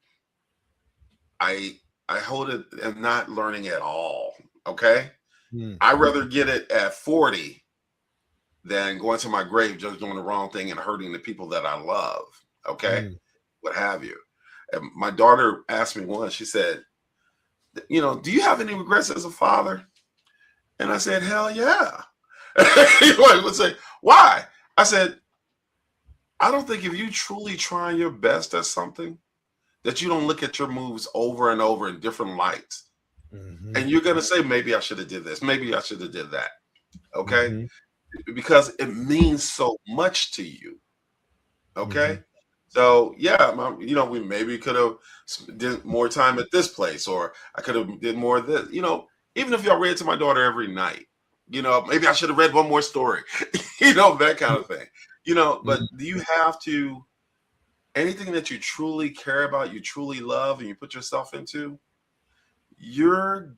I hold it and not learning at all. Okay. I'd rather get it at 40 than going to my grave just doing the wrong thing and hurting the people that I love. Okay. What have you. And my daughter asked me once, she said, you know, do you have any regrets as a father? And I said, hell yeah. Let's say, why? I said, I don't think if you truly try your best at something, that you don't look at your moves over and over in different lights. And you're going to say, maybe I should have did this. Maybe I should have did that. Okay. Because it means so much to you. Okay. So yeah, you know, we maybe could have did more time at this place, or I could have did more of this, you know, even if y'all read to my daughter every night, you know, maybe I should have read one more story, you know, that kind of thing, you know. But you have to, anything that you truly care about, you truly love, and you put yourself into, you're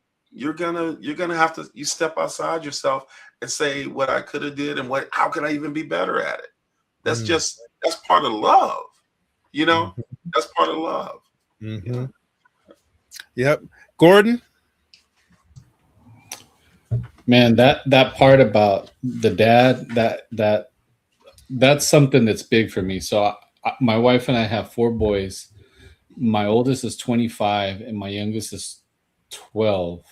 gonna have to, you step outside yourself and say what I could have did and how can I even be better at it. That's that's part of love, you know. That's part of love. You know? Yep. Gordon. Man, that part about the dad, that's something that's big for me. So my wife and I have 4 boys. My oldest is 25 and my youngest is 12.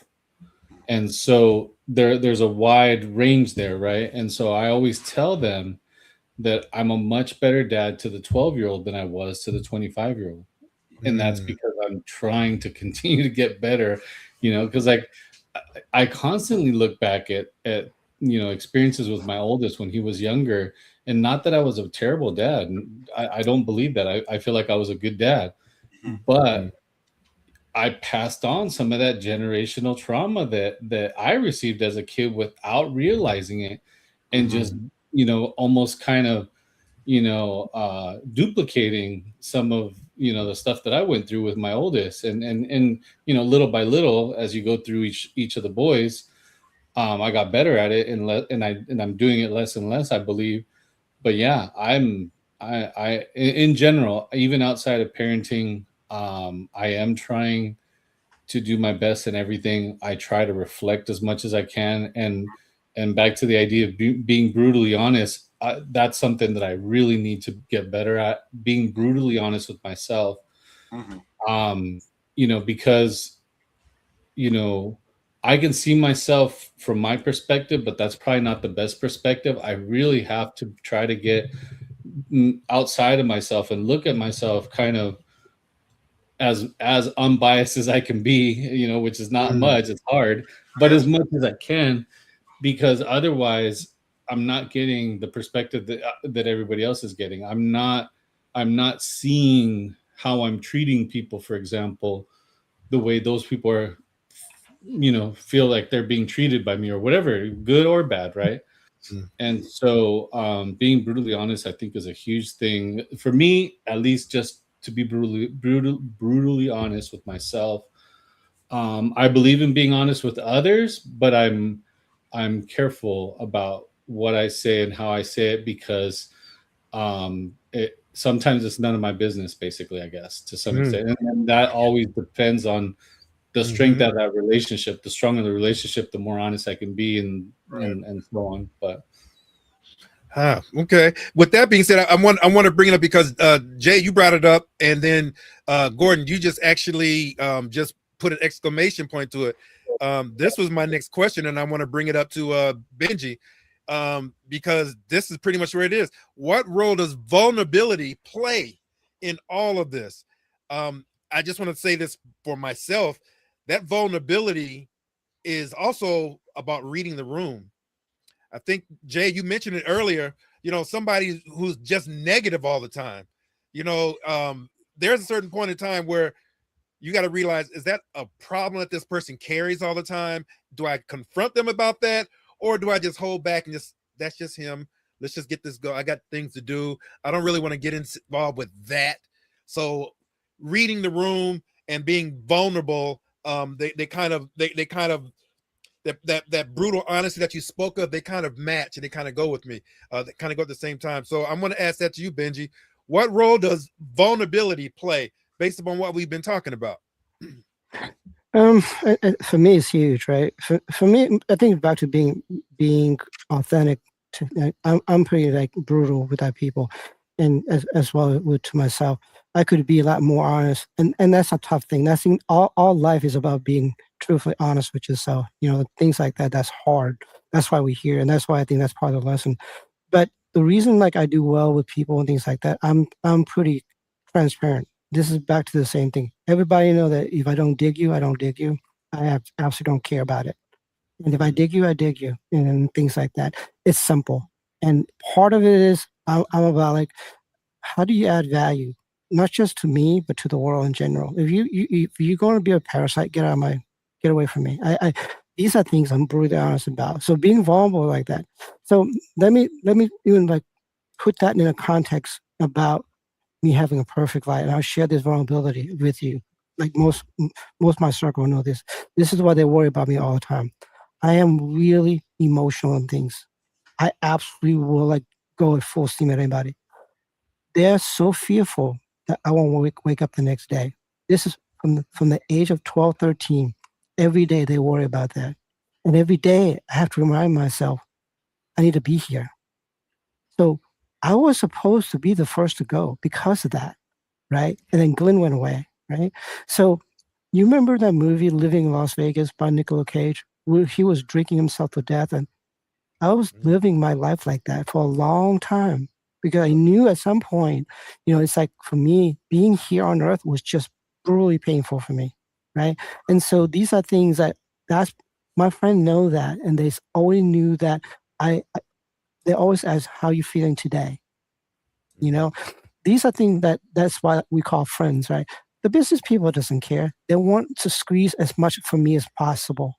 And so there's a wide range there, right? And so I always tell them that I'm a much better dad to the 12-year-old than I was to the 25-year-old. And that's because I'm trying to continue to get better, you know, because like I constantly look back at you know, experiences with my oldest when he was younger, and not that I was a terrible dad. I don't believe that. I feel like I was a good dad, but I passed on some of that generational trauma that I received as a kid without realizing it, and just, you know, almost kind of, you know, duplicating some of, you know, the stuff that I went through with my oldest, and you know, little by little, as you go through each of the boys, I got better at it, and I'm doing it less and less, I believe. But yeah, I in general, even outside of parenting, I am trying to do my best in everything. I try to reflect as much as I can, and back to the idea of being brutally honest. That's something that I really need to get better at, being brutally honest with myself. You know, because, you know, I can see myself from my perspective, but that's probably not the best perspective. I really have to try to get outside of myself and look at myself kind of as unbiased as I can be, you know, which is not Mm. much. It's hard, but as much as I can, because otherwise I'm not getting the perspective that everybody else is getting. I'm not seeing how I'm treating people, for example, the way those people are, you know, feel like they're being treated by me or whatever, good or bad, right? Mm. And so being brutally honest, I think, is a huge thing for me, at least, just to be brutally honest with myself. I believe in being honest with others, but I'm careful about what I say and how I say it, because sometimes it's none of my business, basically, I guess, to some Mm. extent, and that always depends on the strength Mhm. of that relationship. The stronger the relationship, the more honest I can be, and Right. and so on. But Okay. With that being said, I want to bring it up because Jay, you brought it up, and then Gordon, you just actually just put an exclamation point to it. This was my next question, and I want to bring it up to Benji, because this is pretty much where it is. What role does vulnerability play in all of this? I just want to say this for myself, that vulnerability is also about reading the room. I think, Jay, you mentioned it earlier, you know, somebody who's just negative all the time, you know, there's a certain point in time where you got to realize, is that a problem that this person carries all the time? Do I confront them about that? Or do I just hold back and just, that's just him. Let's just get this go. I got things to do. I don't really want to get involved with that. So reading the room and being vulnerable, they kind of that brutal honesty that you spoke of, they kind of match and they kind of go with me. They kind of go at the same time. So I'm going to ask that to you, Benji. What role does vulnerability play based upon what we've been talking about? For me, it's huge, right? For me, I think back to being authentic. I'm pretty like brutal with that people, and as well with to myself. I could be a lot more honest, and that's a tough thing. That's all life is about being truthfully honest with yourself. You know, things like that. That's hard. That's why we're here, and that's why I think that's part of the lesson. But the reason, like, I do well with people and things like that, I'm pretty transparent. This is back to the same thing. Everybody know that if I don't dig you, I don't dig you. Absolutely don't care about it. And if I dig you, I dig you, and things like that. It's simple. And part of it is I'm about like, how do you add value, not just to me, but to the world in general. If you're going to be a parasite, get away from me. These are things I'm brutally honest about. So being vulnerable like that. So let me even like put that in a context about me having a perfect life, and I'll share this vulnerability with you. Like most of my circle know this. This is why they worry about me all the time. I am really emotional in things. I absolutely will like go at full steam at anybody. They're so fearful that I won't wake up the next day. This is from the age of 12, 13. Every day they worry about that. And every day I have to remind myself, I need to be here. So I was supposed to be the first to go because of that, right? And then Glenn went away, right? So you remember that movie Living in Las Vegas by Nicolas Cage, where he was drinking himself to death, and I was living my life like that for a long time because I knew at some point, you know, it's like for me, being here on earth was just brutally painful for me, right? And so these are things that's my friend know that, and always knew that they always ask, how you feeling today? You know, these are things that's why we call friends, right? The business people doesn't care. They want to squeeze as much from me as possible,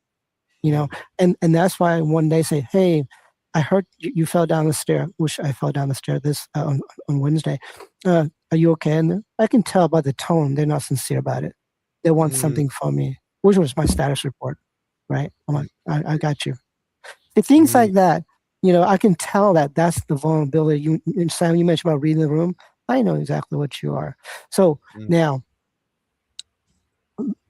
you know, and that's why one day say, hey, I heard you fell down the stair, which I fell down the stair this on Wednesday. Are you okay? And I can tell by the tone they're not sincere about it. They want something from me, which was my status report, right? I'm like, I got you. The things like that, you know, I can tell that that's the vulnerability. Sam, you mentioned about reading the room. I know exactly what you are. So now,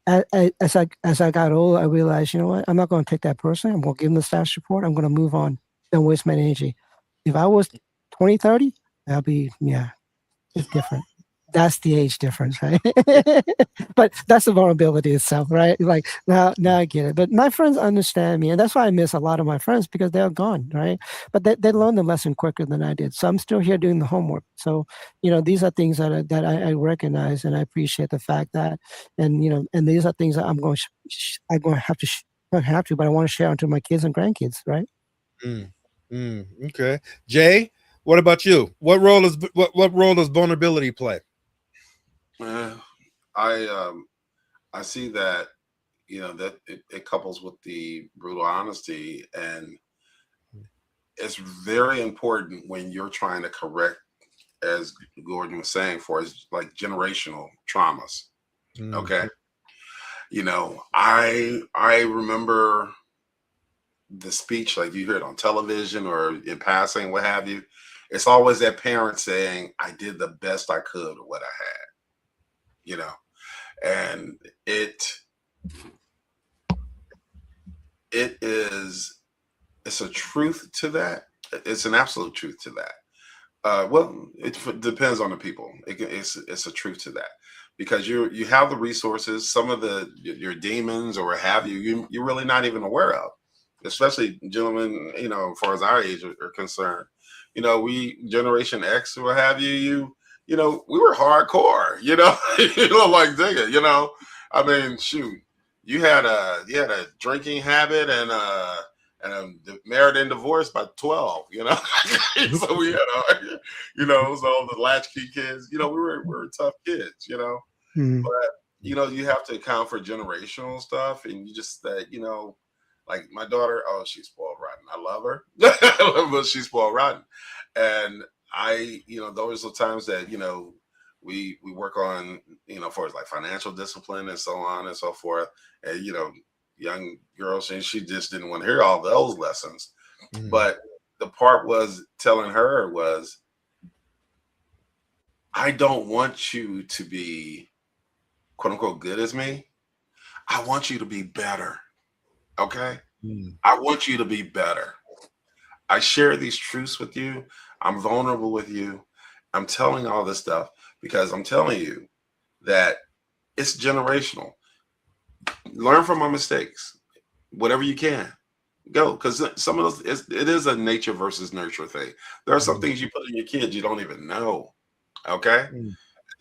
as I got older, I realized, you know what? I'm not going to take that personally. I'm going to give them the status report. I'm going to move on. Don't waste my energy. If I was 20, 30, that'll be, yeah, it's different. that's the age difference, right? But that's the vulnerability itself, right? Like now I get it. But my friends understand me, and that's why I miss a lot of my friends because they're gone, right? But they learned the lesson quicker than I did. So I'm still here doing the homework. So these are things that I recognize, and I appreciate the fact that, and and these are things that I'm going to have to. Not have to, but I want to share onto my kids and grandkids, right? Okay, Jay, what about you? What role does vulnerability play? I see that that it couples with the brutal honesty, and it's very important when you're trying to correct, as Gordon was saying, for his like generational traumas. Okay, I remember the speech, like you hear it on television or in passing, what have you. It's always that parent saying, "I did the best I could with what I had," and it's a truth to that. It's an absolute truth to that. Well, it depends on the people. It's a truth to that, because you have the resources. Some of your demons or what have you're really not even aware of. Especially gentlemen, as far as our age are concerned, we Generation X or what have you, we were hardcore, like dig it, I mean, shoot, you had a drinking habit and married and divorced by 12, so we had so the latchkey kids, we were tough kids, but you have to account for generational stuff, and you just that like my daughter, oh, she's spoiled rotten. I love her, but she's spoiled rotten. And those are times that, we work on, for as like financial discipline and so on and so forth. And, young girls, and she just didn't want to hear all those lessons. But the part was telling her was, I don't want you to be quote unquote good as me. I want you to be better. Okay. I want you to be better. I share these truths with you. I'm vulnerable with you. I'm telling all this stuff because I'm telling you that it's generational. Learn from my mistakes, whatever you can. Go, because some of those, it is a nature versus nurture thing. There are some things you put in your kids you don't even know. Okay.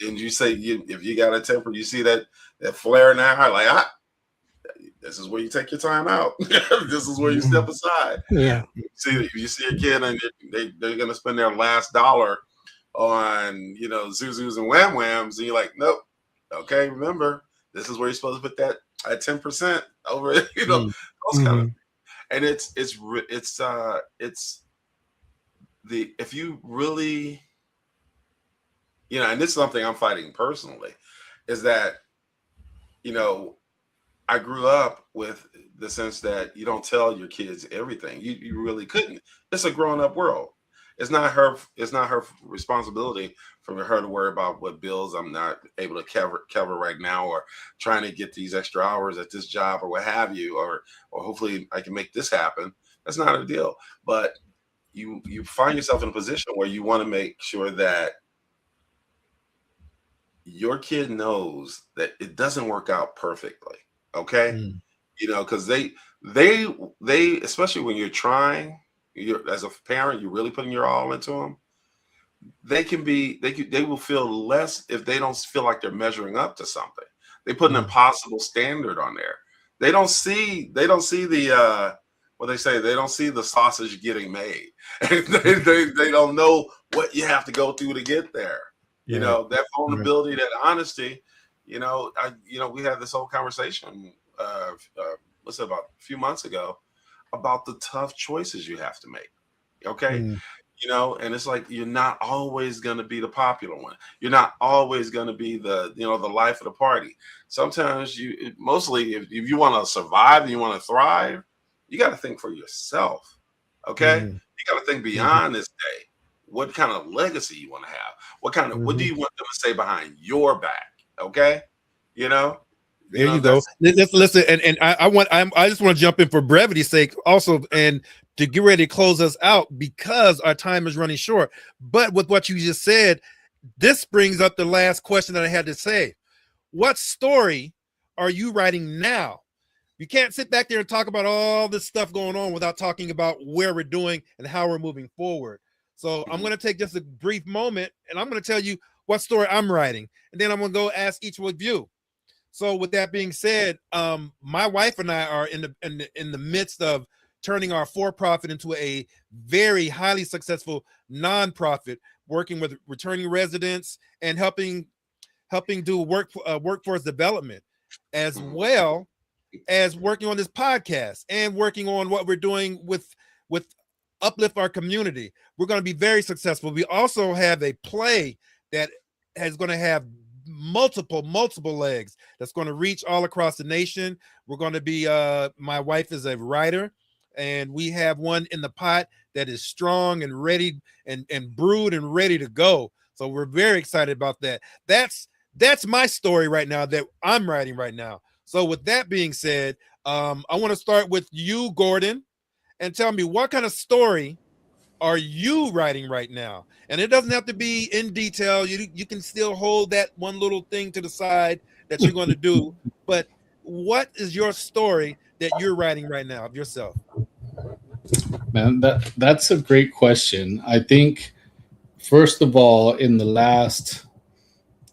And you say if you got a temper, you see that flare in that eye, like this is where you take your time out. This is where you step aside. Yeah. You see a kid and they're gonna spend their last dollar on Zuzus and Wham Whams, and you're like, nope. Okay, remember, this is where you're supposed to put that at 10% over. Those kind of. And it's if you really, and this is something I'm fighting personally, is that I grew up with the sense that you don't tell your kids everything. You really couldn't. It's a grown up world. It's not her responsibility for her to worry about what bills I'm not able to cover right now, or trying to get these extra hours at this job or what have you, or hopefully I can make this happen. That's not a deal. But you find yourself in a position where you want to make sure that your kid knows that it doesn't work out perfectly. Okay. Because they especially when you're trying, as a parent, you're really putting your all into them. They will feel less if they don't feel like they're measuring up to something. They put an impossible standard on there. They don't see the what they say. They don't see the sausage getting made. they don't know what you have to go through to get there. That vulnerability, that honesty. We had this whole conversation what's it, about a few months ago, about the tough choices you have to make. Okay. And it's like, you're not always going to be the popular one. You're not always going to be the life of the party. Sometimes mostly if you want to survive and you want to thrive, you got to think for yourself. Okay. You got to think beyond this day. What kind of legacy you want to have? What do you want them to say behind your back? Okay. There you go. Listen, and I just want to jump in for brevity's sake also, and to get ready to close us out because our time is running short. But with what you just said, this brings up the last question that I had to say. What story are you writing now? You can't sit back there and talk about all this stuff going on without talking about where we're doing and how we're moving forward. So I'm going to take just a brief moment and I'm going to tell you what story I'm writing. And then I'm going to go ask each of you. So with that being said, my wife and I are in the midst of turning our for-profit into a very highly successful nonprofit, working with returning residents and helping do workforce development, as well as working on this podcast and working on what we're doing with Uplift Our Community. We're going to be very successful. We also have a play that is going to have multiple legs that's going to reach all across the nation. We're going to be my wife is a writer, and we have one in the pot that is strong and ready and brewed and ready to go. So we're very excited about that. That's my story right now that I'm writing right now. So with that being said, I want to start with you, Gordon, and tell me, what kind of story are you writing right now? And it doesn't have to be in detail. You can still hold that one little thing to the side that you're going to do. But what is your story that you're writing right now of yourself? Man, that's a great question. I think, first of all, in the last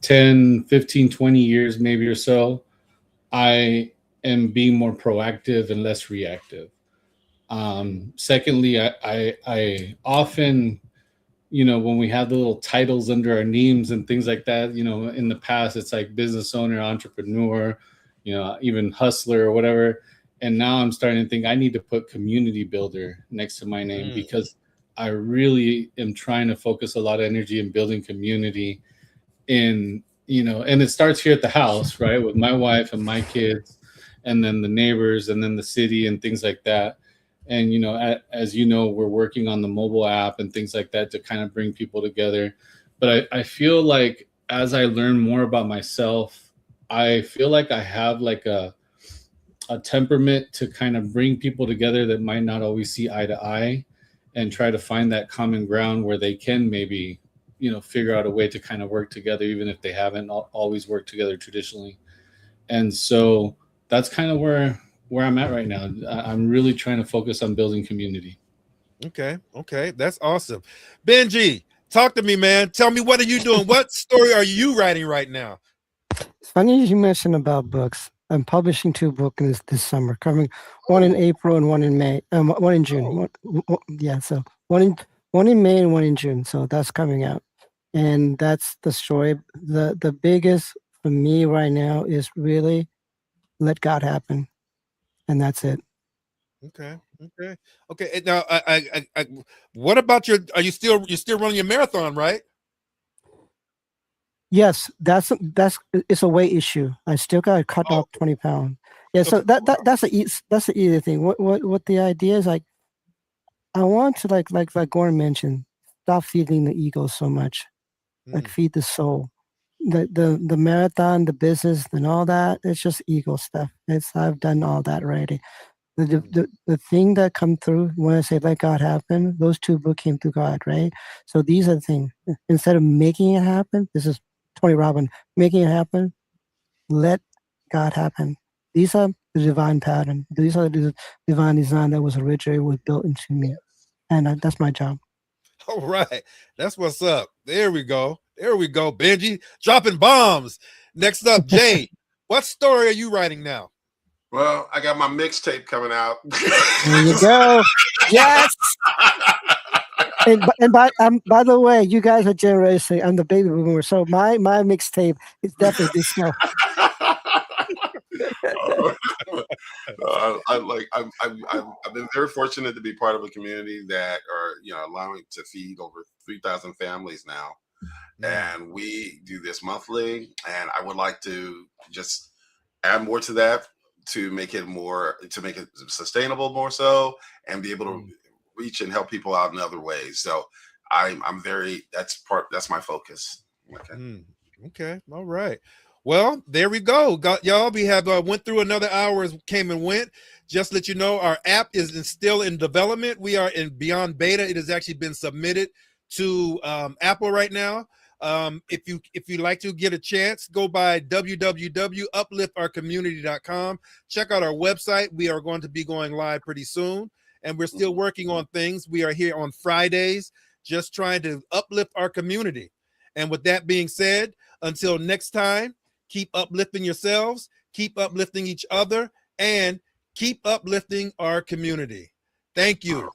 10, 15, 20 years, maybe or so, I am being more proactive and less reactive. Secondly, I often, when we have the little titles under our names and things like that, in the past, it's like business owner, entrepreneur, even hustler or whatever. And now I'm starting to think I need to put community builder next to my name, because I really am trying to focus a lot of energy in building community and it starts here at the house, right? With my wife and my kids, and then the neighbors, and then the city and things like that. And, as we're working on the mobile app and things like that to kind of bring people together. But I feel like as I learn more about myself, I feel like I have like a temperament to kind of bring people together that might not always see eye to eye, and try to find that common ground where they can maybe, figure out a way to kind of work together, even if they haven't always worked together traditionally. And so that's kind of where I'm at right now. I'm really trying to focus on building community. Okay. That's awesome. Benji, talk to me, man. Tell me, what are you doing? What story are you writing right now? It's funny you mentioned about books. I'm publishing 2 books this summer, coming one in April and one in May, one in June. So one in May and one in June. So that's coming out, and that's the story. The biggest for me right now is really let God happen, and that's it. Okay. Now, I what about you're still running your marathon, right? Yes, it's a weight issue. I still got to cut off 20 pounds. Yeah, so that's the easy thing. What the idea is, like, I want to like Gordon mentioned, stop feeding the ego so much, like feed the soul. The marathon, the business, and all that, it's just ego stuff. I've done all that already. The thing that come through when I say let God happen, those 2 books came through God, right? So these are the things. Instead of making it happen, this is Tony Robbins, making it happen, let God happen. These are the divine pattern. These are the divine design that was built into me. And that's my job. All right. That's what's up. There we go. Benji, dropping bombs. Next up, Jay. What story are you writing now? Well, I got my mixtape coming out. There you go. Yes. And by the way, you guys are generation. I'm the baby boomer, so my mixtape is definitely disco. I've been very fortunate to be part of a community that are allowing to feed over 3,000 families now, and we do this monthly. And I would like to just add more to that to make it sustainable more so, and be able to reach and help people out in other ways. So that's my focus. Okay. All right. Well, there we go. Y'all, we have went through another hour as came and went. Just to let you know, our app is still in development. We are in beyond beta. It has actually been submitted to Apple right now. If you like to get a chance, go by www.upliftourcommunity.com. Check out our website. We are going to be going live pretty soon, and we're still working on things. We are here on Fridays, just trying to uplift our community. And with that being said, until next time, keep uplifting yourselves, keep uplifting each other, and keep uplifting our community. Thank you.